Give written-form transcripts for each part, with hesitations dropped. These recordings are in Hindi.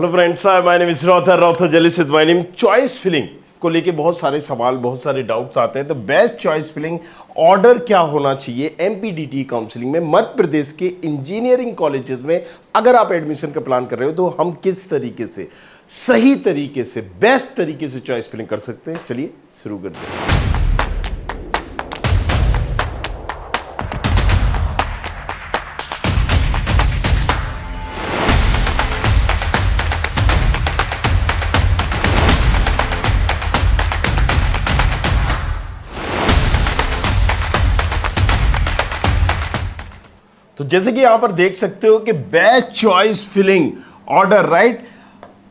Hello friends, my name is Rowther जलीसित। माय नेम चॉइस फिलिंग को लेके बहुत सारे सवाल, बहुत सारे डाउट्स आते हैं। तो बेस्ट चॉइस फिलिंग ऑर्डर क्या होना चाहिए एमपीडीटी काउंसलिंग में मध्य प्रदेश के इंजीनियरिंग कॉलेजेस में अगर आप एडमिशन का प्लान कर रहे हो तो हम किस तरीके से, सही तरीके से, बेस्ट तरीके से चॉइस फिलिंग कर सकते हैं। चलिए शुरू करते हैं। तो जैसे कि यहां पर देख सकते हो कि best choice filling order right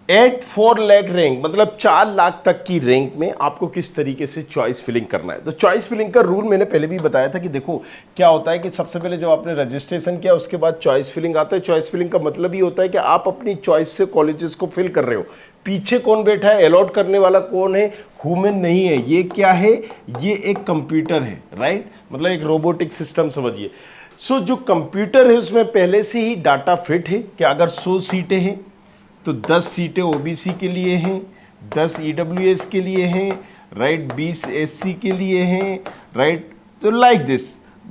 at 4 lakh rank, मतलब 4 लाख तक की रैंक में आपको किस तरीके से चॉइस फिलिंग करना है। तो चॉइस फिलिंग का रूल मैंने पहले भी बताया था कि देखो क्या होता है कि सबसे पहले जब आपने रजिस्ट्रेशन किया उसके बाद चॉइस फिलिंग आता है। चॉइस फिलिंग का मतलब ये होता है कि आप अपनी चॉइस से कॉलेजेस को फिल कर रहे हो। पीछे कौन बैठा है, अलॉट करने वाला कौन है, ह्यूमन नहीं है। ये क्या है, ये एक कंप्यूटर है राइट, मतलब एक रोबोटिक सिस्टम समझिए। सो जो कंप्यूटर है उसमें पहले से ही डाटा फिट है कि अगर 100 सीटें हैं तो 10 सीटें ओबीसी के लिए हैं, 10 ईडब्ल्यूएस के लिए हैं राइट, 20 एससी के लिए हैं राइट। तो लाइक दिस,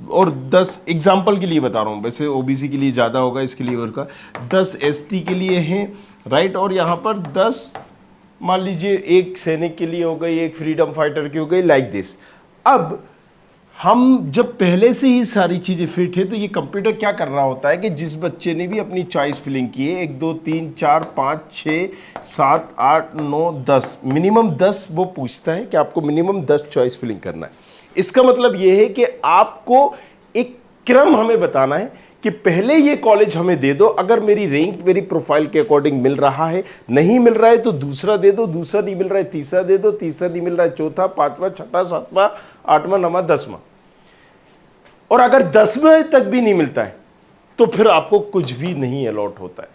और 10 एग्जाम्पल के लिए बता रहा हूँ, वैसे ओबीसी के लिए ज़्यादा होगा इसके लिए, और का 10 एसटी के लिए हैं राइट, और यहाँ पर 10 मान लीजिए एक सैनिक के लिए हो गई, एक फ्रीडम फाइटर की हो गई, लाइक दिस। अब हम जब पहले से ही सारी चीज़ें फिट है तो ये कंप्यूटर क्या कर रहा होता है कि जिस बच्चे ने भी अपनी चॉइस फिलिंग की है, 1 2 3 4 5 6 7 8 9 10, मिनिमम 10 वो पूछता है कि आपको मिनिमम 10 चॉइस फिलिंग करना है। इसका मतलब ये है कि आपको एक क्रम हमें बताना है कि पहले ये कॉलेज हमें दे दो, अगर मेरी रैंक मेरी प्रोफाइल के अकॉर्डिंग मिल रहा है, नहीं मिल रहा है तो दूसरा दे दो, दूसरा नहीं मिल रहा है तीसरा दे दो, तीसरा नहीं मिल रहा है चौथा, पांचवा, छठा, सातवां, आठवां, नौवां, 10वां, और अगर 10वें तक भी नहीं मिलता है तो फिर आपको कुछ भी नहीं अलॉट होता है।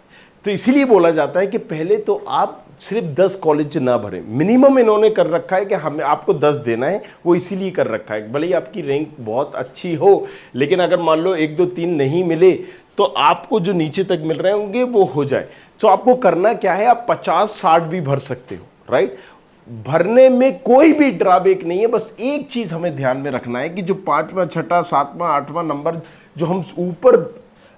तो इसीलिए बोला जाता है कि पहले तो आप सिर्फ 10 कॉलेज ना भरें। मिनिमम इन्होंने कर रखा है कि हमें आपको 10 देना है, वो इसीलिए कर रखा है। भले ही आपकी रैंक बहुत अच्छी हो, लेकिन अगर मान लो 1 2 3 नहीं मिले तो आपको जो नीचे तक मिल रहे होंगे वो हो जाए। तो आपको करना क्या है, आप 50-60 भी भर सकते हो राइट। भरने में कोई भी ड्रॉबैक नहीं है, बस एक चीज हमें ध्यान में रखना है कि जो 5वां, छठा, 7वां, 8वां नंबर जो हम ऊपर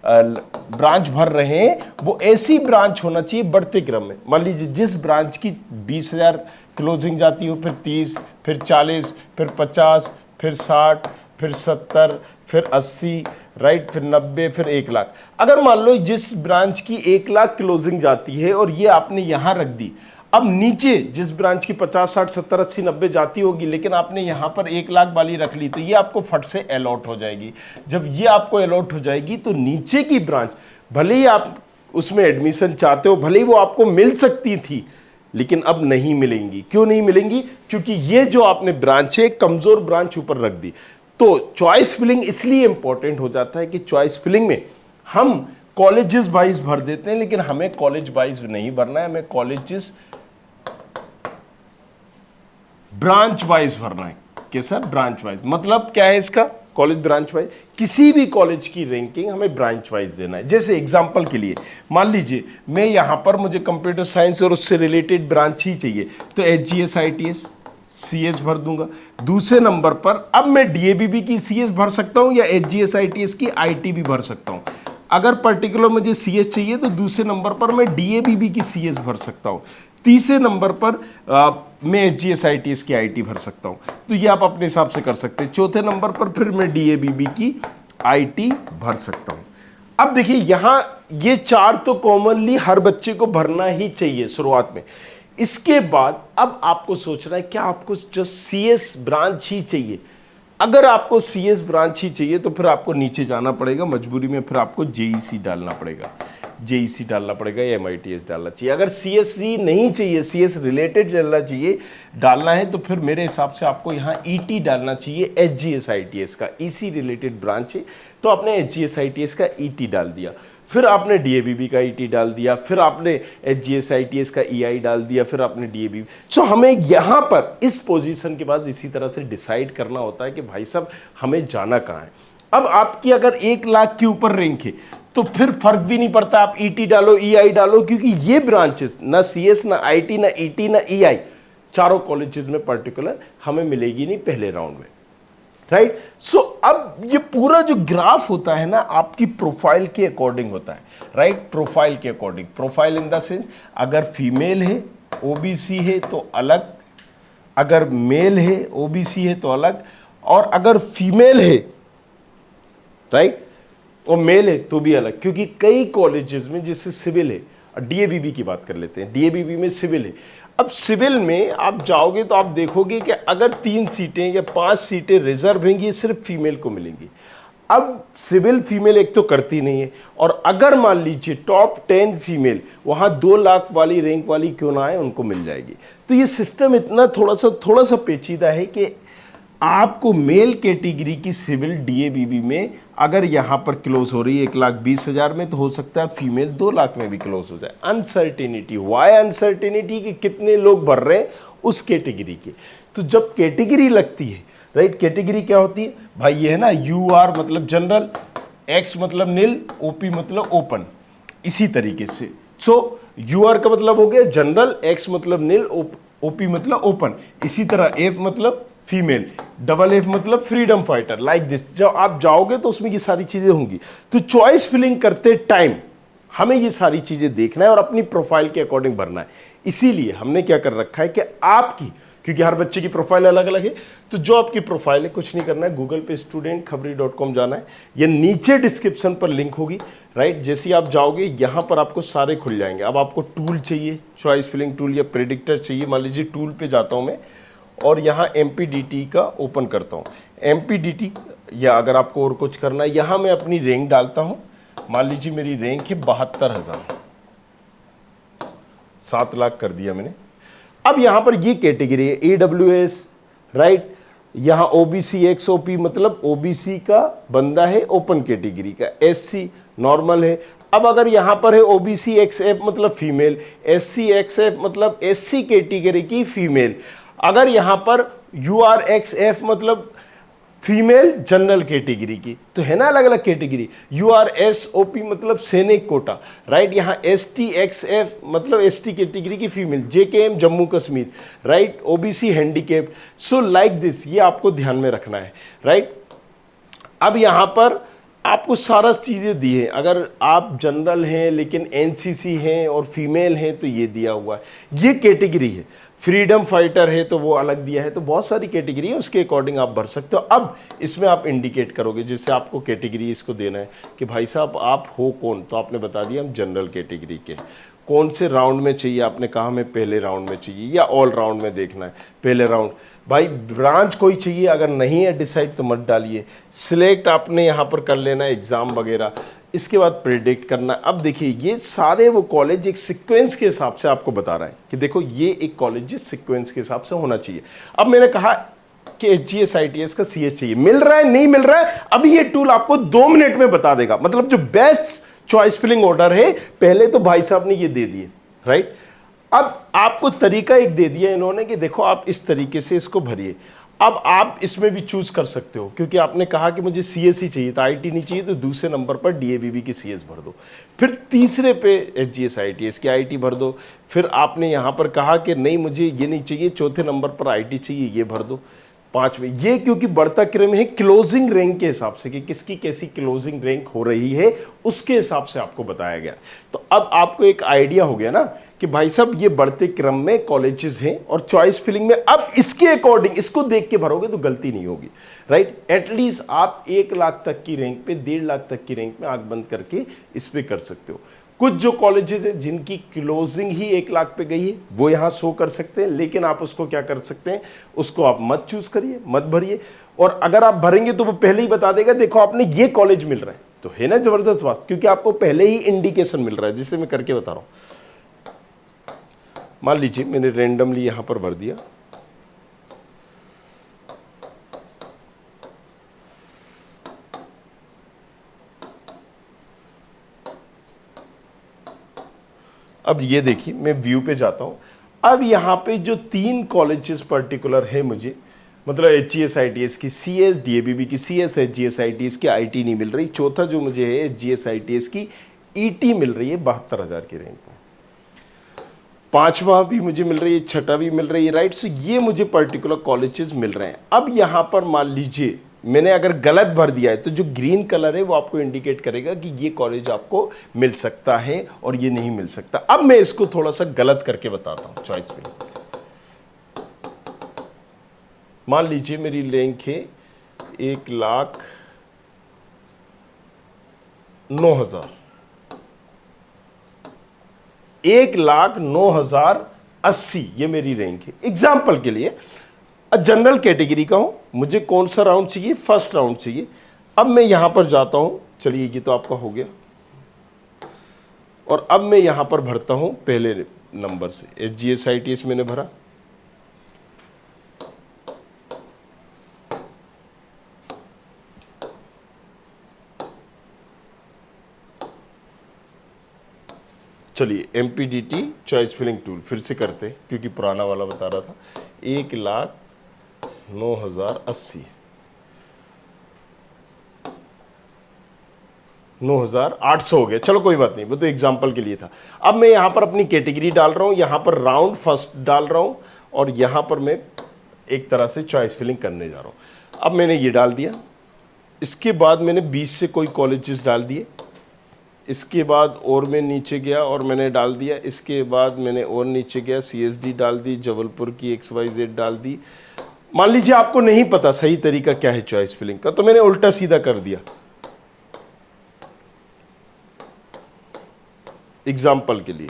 ब्रांच भर रहे हैं वो ऐसी ब्रांच होना चाहिए बढ़ते क्रम में। मान लीजिए जिस ब्रांच की 20,000 क्लोजिंग जाती हो, फिर 30, फिर 40, फिर 50, फिर 60, फिर 70, फिर 80 राइट, फिर 90, फिर 1 लाख। अगर मान लो जिस ब्रांच की 1 लाख क्लोजिंग जाती है और ये आपने यहां रख दी, अब नीचे जिस ब्रांच की 50, 60, 70, 80, 90 जाती होगी, लेकिन आपने यहां पर 1 लाख वाली रख ली तो ये आपको फट से अलॉट हो जाएगी। जब ये आपको अलॉट हो जाएगी तो नीचे की ब्रांच भले ही आप उसमें एडमिशन चाहते हो, भले ही वो आपको मिल सकती थी, लेकिन अब नहीं मिलेंगी। क्यों नहीं मिलेंगी? क्योंकि ये जो आपने ब्रांच है कमजोर ब्रांच ऊपर रख दी। तो चॉइस फिलिंग इसलिए इंपॉर्टेंट हो जाता है कि चॉइस फिलिंग में हम कॉलेजेस वाइज भर देते हैं, लेकिन हमें कॉलेज वाइज नहीं भरना है, हमें कॉलेजेस ब्रांच वाइज भरना है। कैसा? Branch wise. मतलब क्या है इसका? कॉलेज ब्रांच वाइज, किसी भी कॉलेज की रैंकिंग हमें ब्रांच वाइज देना है। जैसे एग्जांपल के लिए मान लीजिए मैं यहां पर मुझे कंप्यूटर साइंस और उससे रिलेटेड ब्रांच ही चाहिए, तो एचजीएस आईटीएस सीएस भर दूंगा। दूसरे नंबर पर अब मैं डीएबीबी की सीएस भर सकता हूं या एचजीएस आईटीएस की आईटी भी भर सकता हूं। अगर पर्टिकुलर मुझे सीएस चाहिए तो दूसरे नंबर पर मैं डीएबीबी की सीएस भर सकता हूं। तीसरे नंबर पर मैं एचजीएस आईटीएस की आईटी भर सकता हूं। तो ये आप अपने हिसाब से कर सकते हैं। चौथे नंबर पर फिर मैं डीएबीबी की आईटी भर सकता हूं। अब देखिए यहां ये 4 तो कॉमनली हर बच्चे को भरना ही चाहिए शुरुआत में। इसके बाद अब आपको सोचना है क्या आपको जस्ट सीएस ब्रांच ही चाहिए। अगर आपको सीएस ब्रांच ही चाहिए तो फिर आपको नीचे जाना पड़ेगा, मजबूरी में फिर आपको जेईसी डालना पड़ेगा, जेईसी डालना पड़ेगा या एमआईटीएस डालना चाहिए। अगर सीएससी नहीं चाहिए, सीएस रिलेटेड डालना चाहिए, डालना है तो फिर मेरे हिसाब से आपको यहाँ ईटी डालना चाहिए, एचजीएस आईटीएस का, इसी रिलेटेड ब्रांच है तो आपने एचजीएस आईटीएस का ईटी डाल दिया, फिर आपने डीएबीबी का ईटी डाल दिया, फिर आपने एचजीएस आईटीएस का ईआई डाल दिया, फिर आपने डीएबीबी। सो हमें यहाँ पर इस पोजीशन के बाद इसी तरह से डिसाइड करना होता है कि भाई साहब हमें जाना कहाँ है। अब आपकी अगर 1 लाख के ऊपर रैंक है तो फिर फर्क भी नहीं पड़ता आप ईटी डालो ईआई डालो, क्योंकि ये ब्रांचेस ना सीएस ना आईटी ना ईटी ना ईआई चारों कॉलेजेस में पर्टिकुलर हमें मिलेगी नहीं पहले राउंड में, राइट। सो अब ये पूरा जो ग्राफ होता है ना आपकी प्रोफाइल के अकॉर्डिंग होता है, राइट। प्रोफाइल के according, profile in the sense अगर फीमेल है ओबीसी है तो अलग, अगर मेल है ओबीसी है तो अलग, और अगर फीमेल है, राइट, और मेल है तो भी अलग। क्योंकि कई कॉलेजेस में जैसे सिविल है, डीएबीबी की बात कर लेते हैं, डीएबीबी में सिविल है। अब सिविल में आप जाओगे तो आप देखोगे कि अगर 3 सीटें या 5 सीटें रिजर्व होंगी, ये सिर्फ फीमेल को मिलेंगी। अब सिविल फीमेल एक तो करती नहीं है, और अगर मान लीजिए टॉप 10 फीमेल वहां 2 लाख वाली रैंक वाली क्यों ना आए, उनको मिल जाएगी। तो ये सिस्टम इतना थोड़ा सा पेचीदा है कि आपको मेल कैटेगरी की सिविल डीएबीबी में अगर यहां पर क्लोज हो रही है 1,20,000 में, तो हो सकता है फीमेल 2 लाख में भी क्लोज हो जाए। अनसर्टेनिटी, वाई अनसर्टेनिटी कि कितने लोग भर रहे हैं उस कैटेगरी के। तो जब कैटेगरी लगती है, राइट, कैटेगरी क्या होती है भाई, ये है ना यूआर मतलब जनरल, एक्स मतलब नील, ओपी मतलब ओपन, इसी तरीके से। सो यूआर का मतलब हो गया जनरल, एक्स मतलब नील, ओपी मतलब ओपन, इसी तरह एफ मतलब फीमेल, डबल एफ मतलब फ्रीडम फाइटर, लाइक दिस। जब आप जाओगे तो उसमें ये सारी चीजें होंगी। तो चॉइस फिलिंग करते टाइम हमें ये सारी चीजें देखना है और अपनी प्रोफाइल के अकॉर्डिंग भरना है। इसीलिए हमने क्या कर रखा है कि आपकी, क्योंकि हर बच्चे की प्रोफाइल अलग अलग है, तो जो आपकी प्रोफाइल है कुछ नहीं करना है, गूगल पे studentkhabri.com जाना है, ये नीचे डिस्क्रिप्शन पर लिंक होगी, राइट। जैसे ही आप जाओगे यहाँ पर आपको सारे खुल जाएंगे। अब आपको टूल चाहिए, चॉइस फिलिंग टूल या प्रेडिक्टर चाहिए, मान लीजिए टूल पे जाता हूँ मैं और यहाँ MPDT का ओपन करता हूँ, MPDT, या अगर आपको और कुछ करना है यहाँ मैं अपनी रैंक डालता हूँ। मान लीजिए मेरी रैंक है 72,000, 7 लाख कर दिया मैंने। अब यहां पर ये कैटेगरी है AWS, राइट, यहां OBC XOP मतलब OBC का बंदा है, ओपन कैटेगरी का, SC नॉर्मल है। अब अगर यहां पर है OBC XF मतलब फीमेल, SC XF मतलब SC कैटेगरी की फीमेल, अगर यहां पर URXF मतलब फीमेल जनरल कैटेगरी की, तो है ना अलग अलग कैटेगरी। URSOP मतलब सैनिक कोटा, राइट, यहाँ STXF मतलब ST कैटेगरी की female, JKM Jammu Kashmir, right, OBC handicapped. So like this, ये आपको ध्यान में रखना है, राइट। अब यहाँ पर आपको सारा चीज़ें दी है। अगर आप जनरल हैं लेकिन NCC हैं और फीमेल हैं तो ये दिया हुआ है, ये कैटेगरी है। फ्रीडम फाइटर है तो वो अलग दिया है। तो बहुत सारी कैटेगरी है, उसके अकॉर्डिंग आप भर सकते हो। अब इसमें आप इंडिकेट करोगे, जैसे आपको कैटेगरी इसको देना है कि भाई साहब आप हो कौन, तो आपने बता दिया हम जनरल कैटेगरी के। कौन से राउंड में चाहिए, आपने कहा हमें पहले राउंड में चाहिए या ऑल राउंड में देखना है, पहले राउंड। भाई ब्रांच कोई चाहिए, अगर नहीं है डिसाइड तो मत डालिए, सिलेक्ट आपने यहाँ पर कर लेना एग्जाम वगैरह, इसके बाद प्रेडिक्ट करना। अब देखिए ये सारे वो कॉलेज एक सीक्वेंस के हिसाब से आपको बता रहा है कि देखो ये एक कॉलेज सीक्वेंस के हिसाब से होना चाहिए। अब मैंने कहा कि HGS ITS का CS चाहिए, मिल रहा है नहीं मिल रहा है, अभी ये टूल आपको 2 मिनट में बता देगा। मतलब जो बेस्ट चॉइस फिलिंग ऑर्डर है, पहले तो भाई साहब ने ये दे दिए, राइट। अब आपको तरीका एक दे दिया इन्होंने कि देखो आप इस तरीके से इसको भरिए। अब आप इसमें भी चूज कर सकते हो, क्योंकि आपने कहा कि मुझे CS ही चाहिए था, IT नहीं चाहिए, तो दूसरे नंबर पर DABB की CS भर दो, फिर तीसरे पे HGS ITS की IT भर दो, फिर आपने यहाँ पर कहा कि नहीं मुझे ये नहीं चाहिए, चौथे नंबर पर IT चाहिए, ये भर दो, 5वें। ये क्योंकि बढ़ता क्रम है क्लोजिंग रैंक के हिसाब से कि किसकी कैसी क्लोजिंग रैंक हो रही है, उसके हिसाब से आपको बताया गया। तो अब आपको एक आइडिया हो गया ना कि भाई साहब ये बढ़ते क्रम में कॉलेजेस हैं और चॉइस फिलिंग में अब इसके अकॉर्डिंग इसको देख के भरोगे तो गलती नहीं होगी, राइट। एटलीस्ट आप 1 लाख तक की रैंक पे, 1.5 लाख तक की रैंक में आंख बंद करके इस पे कर सकते हो। कुछ जो कॉलेजेस हैं जिनकी क्लोजिंग ही 1 लाख पे गई है वो यहाँ शो कर सकते हैं, लेकिन आप उसको क्या कर सकते हैं, उसको आप मत चूज करिए, मत भरिए। और अगर आप भरेंगे तो वो पहले ही बता देगा देखो आपने ये कॉलेज मिल रहा है, तो है ना जबरदस्त बात, क्योंकि आपको पहले ही इंडिकेशन मिल रहा है, जिसे मैं करके बता रहा हूं। मान लीजिए मैंने रेंडमली यहां पर भर दिया, अब ये देखिए मैं व्यू पे जाता हूं। अब यहां पे जो 3 कॉलेजेस पर्टिकुलर है मुझे, मतलब HGS-ITS की CS, DABB की CS, HGS-ITS की IT नहीं मिल रही। चौथा जो मुझे है HGS-ITS की ET मिल रही है 72,000 की रेंज में। पांचवा भी मुझे मिल रही है, छठा भी मिल रही है, राइट। सो ये मुझे पर्टिकुलर कॉलेजेस मिल रहे हैं। अब यहां पर मान लीजिए मैंने अगर गलत भर दिया है तो जो ग्रीन कलर है वो आपको इंडिकेट करेगा कि ये कॉलेज आपको मिल सकता है और ये नहीं मिल सकता। अब मैं इसको थोड़ा सा गलत करके बताता हूं चॉइस में। मान लीजिए मेरी रैंक है 1,09,000, 1,09,080 ये मेरी रैंक है एग्जाम्पल के लिए। जनरल कैटेगरी का हूं, मुझे कौन सा राउंड चाहिए? फर्स्ट राउंड चाहिए। अब मैं यहां पर जाता हूं, चलिए ये तो आपका हो गया, और अब मैं यहां पर भरता हूं पहले नंबर से। HGS-ITS मैंने भरा, चलिए MPDT चॉइस फिलिंग टूल फिर से करते हैं क्योंकि पुराना वाला बता रहा था। 1,09,080, 9,800 हो गया। चलो कोई बात नहीं, वो तो एग्जाम्पल के लिए था। अब मैं यहां पर अपनी कैटेगरी डाल रहा हूं, यहां पर राउंड फर्स्ट डाल रहा हूं, और यहां पर मैं एक तरह से चॉइस फिलिंग करने जा रहा हूं। अब मैंने ये डाल दिया, इसके बाद मैंने 20 से कोई कॉलेजेस डाल दिए, इसके बाद और मैं नीचे गया और मैंने डाल दिया, इसके बाद मैंने और नीचे गया, CSD डाल दी, जबलपुर की XYZ डाल दी। मान लीजिए आपको नहीं पता सही तरीका क्या है चॉइस फिलिंग का, तो मैंने उल्टा सीधा कर दिया एग्जाम्पल के लिए।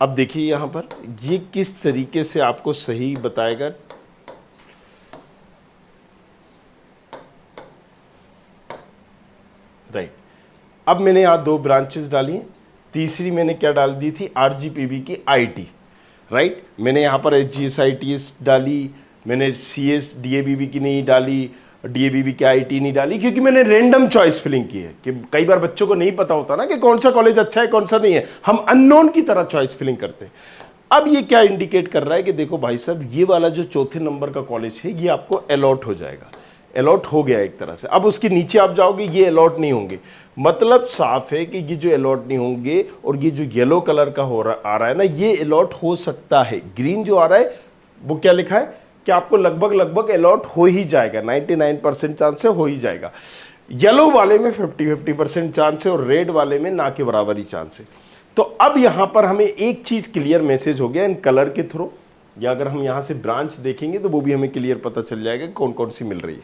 अब देखिए यहां पर ये किस तरीके से आपको सही बताएगा। राइट, अब मैंने यहां 2 ब्रांचेस डाली, तीसरी मैंने क्या डाल दी थी? RGPB की IT, राइट। मैंने यहां पर HGS-ITS डाली, मैंने CS DABB की नहीं डाली, DABB की IT नहीं डाली, क्योंकि मैंने रैंडम चॉइस फिलिंग की है। कि कई बार बच्चों को नहीं पता होता ना कि कौन सा कॉलेज अच्छा है कौन सा नहीं है, हम अननोन की तरह चॉइस फिलिंग करते हैं। अब ये क्या इंडिकेट कर रहा है कि देखो भाई साहब, ये वाला जो चौथे नंबर का कॉलेज है ये आपको अलॉट हो जाएगा, अलॉट हो गया एक तरह से। अब उसके नीचे आप जाओगे, ये अलॉट नहीं होंगे। मतलब साफ है कि ये जो अलॉट नहीं होंगे, और ये जो येलो कलर का आ रहा है ना, ये अलॉट हो सकता है। ग्रीन जो आ रहा है वो क्या लिखा है कि आपको लगभग अलॉट हो ही जाएगा, 99% चांस से हो ही जाएगा। येलो वाले में 50% चांस है, और रेड वाले में ना के बराबर ही चांस है। तो अब यहां पर हमें एक चीज क्लियर मैसेज हो गया इन कलर के थ्रू, या अगर हम यहां से ब्रांच देखेंगे तो वो भी हमें क्लियर पता चल जाएगा कौन कौन सी मिल रही है।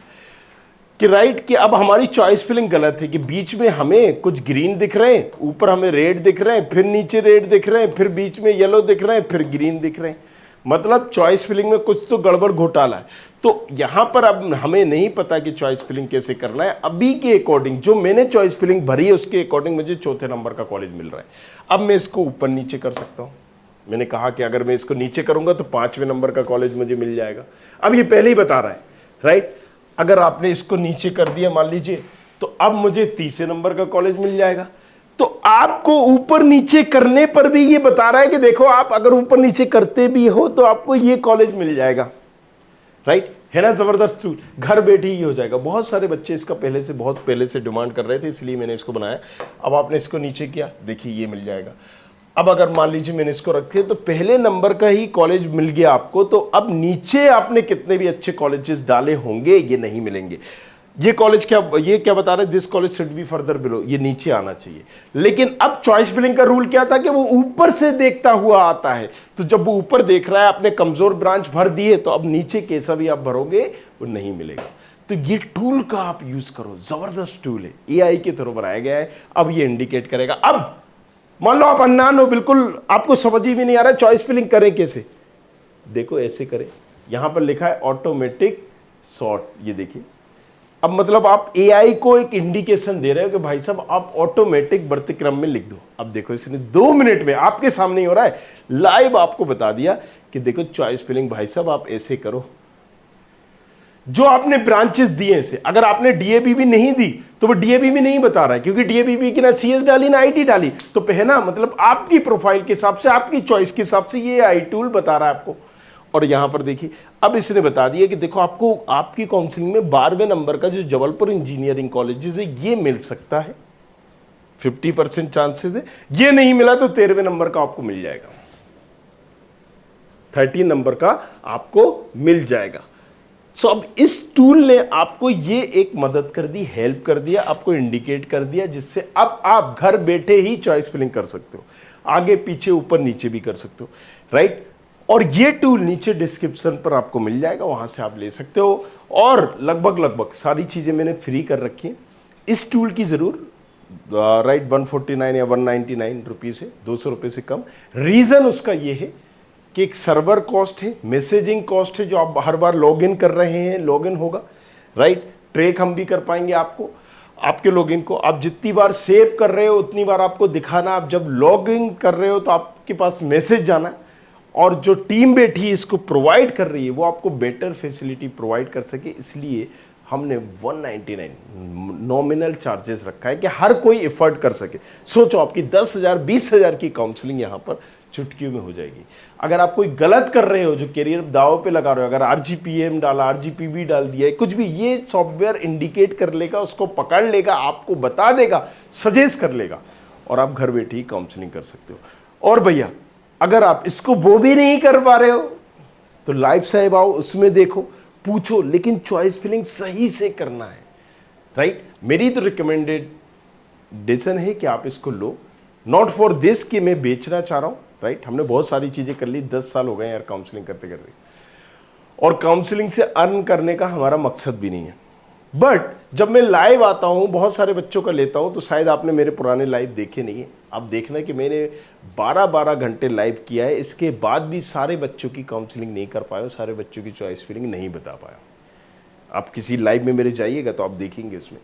कि राइट, कि अब हमारी चॉइस फिलिंग गलत है कि बीच में हमें कुछ ग्रीन दिख रहे हैं, ऊपर हमें रेड दिख रहे हैं, फिर नीचे रेड दिख रहे हैं, फिर बीच में येलो दिख रहे हैं, फिर ग्रीन दिख रहे हैं। मतलब चॉइस फिलिंग में कुछ तो गड़बड़ घोटाला है। तो यहां पर अब हमें नहीं पता कि चॉइस फिलिंग कैसे करना है। अभी के अकॉर्डिंग जो मैंने चॉइस फिलिंग भरी है उसके अकॉर्डिंग मुझे चौथे नंबर का कॉलेज मिल रहा है। अब मैं इसको ऊपर नीचे कर सकता हूं। मैंने कहा कि अगर मैं इसको नीचे करूंगा तो 5वें नंबर का कॉलेज मुझे मिल जाएगा। अब ये पहले ही बता रहा है, राइट। अगर आपने इसको नीचे कर दिया मान लीजिए, तो अब मुझे 30वें नंबर का कॉलेज मिल जाएगा। तो आपको ऊपर नीचे करने पर भी ये बता रहा है कि देखो, आप अगर ऊपर नीचे करते भी हो तो आपको ये कॉलेज मिल जाएगा, राइट। है ना जबरदस्त टूल, घर बैठे ही हो जाएगा। बहुत सारे बच्चे इसका बहुत पहले से डिमांड कर रहे थे, इसलिए मैंने इसको बनाया। अब आपने इसको नीचे किया, देखिए ये मिल जाएगा। अब अगर मान लीजिए मैंने इसको रखे तो पहले नंबर का ही कॉलेज मिल गया आपको, तो अब नीचे आपने कितने भी अच्छे कॉलेजेस डाले होंगे ये नहीं मिलेंगे। ये कॉलेज ये क्या बता रहे हैं? This college should be further below, ये नीचे आना चाहिए। लेकिन अब चॉइस फिलिंग का रूल क्या था कि वो ऊपर से देखता हुआ आता है। तो जब वो ऊपर देख रहा है, आपने कमजोर ब्रांच भर दिए, तो अब नीचे कैसा भी आप भरोगे वो नहीं मिलेगा। तो ये टूल का आप यूज करो, जबरदस्त टूल है, AI के थ्रू बनाया गया है। अब ये इंडिकेट करेगा। अब मान लो आप अनजान हो, बिल्कुल आपको समझ ही भी नहीं आ रहा है चॉइस फिलिंग करें कैसे। देखो ऐसे करें, यहां पर लिखा है ऑटोमेटिक सॉर्ट, ये देखिए। अब मतलब आप AI को एक इंडिकेशन दे रहे हो कि भाई साहब आप ऑटोमेटिक बढ़ते क्रम में लिख दो। अब देखो इसने 2 मिनट में आपके सामने ही हो रहा है, लाइव आपको बता दिया कि देखो चॉइस फिलिंग भाई साहब आप ऐसे करो। जो आपने ब्रांचेस दिए से, अगर आपने DABB नहीं दी तो वो DABB नहीं बता रहा है, क्योंकि DABB की ना CS डाली ना IT डाली। तो है ना, मतलब आपकी प्रोफाइल के हिसाब से, आपकी चॉइस के हिसाब से ये AI टूल बता रहा है आपको। और यहां पर देखिए अब इसने बता दिया कि देखो आपको आपकी काउंसलिंग में 12वें नंबर का जो जबलपुर इंजीनियरिंग कॉलेजेस है ये मिल सकता है, 50% चांसेस है। ये नहीं मिला तो 13वें नंबर का आपको मिल जाएगा, 13 नंबर का आपको मिल जाएगा। सो अब इस टूल ने आपको ये एक मदद कर दी, हेल्प कर दिया, आपको इंडिकेट कर दिया, जिससे अब आप घर बैठे ही चॉइस फिलिंग कर सकते हो, आगे पीछे ऊपर नीचे भी कर सकते हो, राइट। और ये टूल नीचे डिस्क्रिप्शन पर आपको मिल जाएगा, वहां से आप ले सकते हो। और लगभग सारी चीजें मैंने फ्री कर रखी हैं। इस टूल की जरूर राइट 149 या 199 रुपीज है, 200 रुपये से कम। रीजन उसका ये है कि एक सर्वर कॉस्ट है, मैसेजिंग कॉस्ट है, जो आप हर बार लॉगिन कर रहे हैं, लॉगिन होगा, राइट। ट्रैक हम भी कर पाएंगे आपको, आपके लॉगिन को। आप जितनी बार सेव कर रहे हो उतनी बार आपको दिखाना, आप जब लॉगिन कर रहे हो तो आपके पास मैसेज जाना है, और जो टीम बैठी है इसको प्रोवाइड कर रही है वो आपको बेटर फैसिलिटी प्रोवाइड कर सके, इसलिए हमने 199 नॉमिनल चार्जेस रखा है कि हर कोई एफर्ट कर सके। सोचो आपकी 10,000 20,000 की काउंसलिंग यहाँ पर चुटकियों में हो जाएगी। अगर आप कोई गलत कर रहे हो, जो करियर दाव पे लगा रहे हो, अगर RGPM डाला, RGPB डाल दिया है, कुछ भी, ये सॉफ्टवेयर इंडिकेट कर लेगा, उसको पकड़ लेगा, आपको बता देगा, सजेस्ट कर लेगा, और आप घर बैठे ही काउंसलिंग कर सकते हो। और भैया अगर आप इसको वो भी नहीं कर पा रहे हो तो लाइफ साहिब आओ, उसमें देखो, पूछो, लेकिन चॉइस फिलिंग सही से करना है, राइट। मेरी तो रिकमेंडेड डिसीजन है कि आप इसको लो, नॉट फॉर दिस कि मैं बेचना चाह रहा हूं, राइट। हमने बहुत सारी चीजें कर ली, 10 साल हो गए यार काउंसलिंग करते करते, और काउंसलिंग से अर्न करने का हमारा मकसद भी नहीं है। बट जब मैं लाइव आता हूं, बहुत सारे बच्चों का लेता हूं, तो शायद आपने मेरे पुराने लाइव देखे नहीं है, आप देखना कि मैंने 12-12 घंटे लाइव किया है, इसके बाद भी सारे बच्चों की काउंसलिंग नहीं कर पाया, सारे बच्चों की चॉइस फिलिंग नहीं बता पाया। आप किसी लाइव में मेरे जाइएगा तो आप देखेंगे उसमें।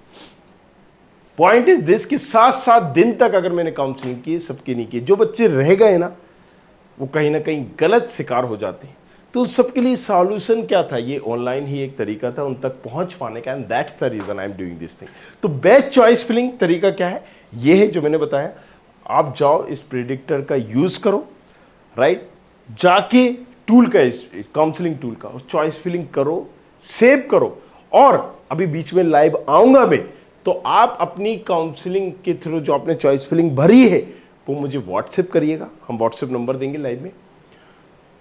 पॉइंट इज दिस कि 7-7 दिन तक अगर मैंने काउंसलिंग की, सबकी नहीं की, जो बच्चे रह गए ना वो कहीं ना कहीं गलत शिकार हो जाते हैं। तो उस सबके लिए सॉल्यूशन क्या था? ये ऑनलाइन ही एक तरीका था उन तक पहुंच पाने का, and that's the reason I am doing this thing. तो बेस्ट चॉइस फिलिंग तरीका क्या है? ये है जो मैंने बताया, आप जाओ इस प्रेडिक्टर का यूज करो, राइट, जाके टूल का, इस काउंसलिंग टूल का चॉइस फिलिंग करो, सेव करो, और अभी बीच में लाइव आऊंगा मैं, तो आप अपनी काउंसलिंग के थ्रू जो आपने चॉइस फिलिंग भरी है वो मुझे व्हाट्सएप करिएगा, हम व्हाट्सएप नंबर देंगे लाइव में।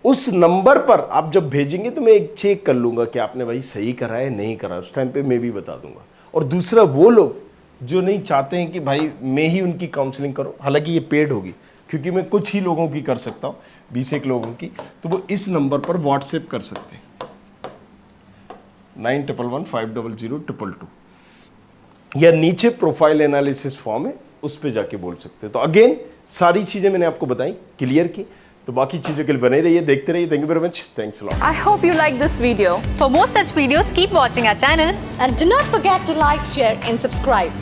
उस नंबर पर आप जब भेजेंगे तो मैं एक चेक कर लूंगा कि आपने भाई सही करा है नहीं करा, उस टाइम पे मैं भी बता दूंगा। और दूसरा, वो लोग जो नहीं चाहते हैं कि भाई मैं ही उनकी काउंसलिंग करूं, हालांकि ये पेड होगी क्योंकि मैं कुछ ही लोगों की कर सकता हूं, 20 लोगों की, तो वो इस नंबर पर व्हाट्सएप कर सकते हैं, 9115000222, या नीचे प्रोफाइल एनालिसिस फॉर्म है उस पे जाके बोल सकते हैं। तो अगेन सारी चीजें मैंने आपको बताई, क्लियर की, तो बाकी चीजों के लिए बने रहिए, देखते रहिए। Thank you very much, thanks a lot. I hope you like this video. For more such videos, keep watching our channel And do not forget to like, share and subscribe.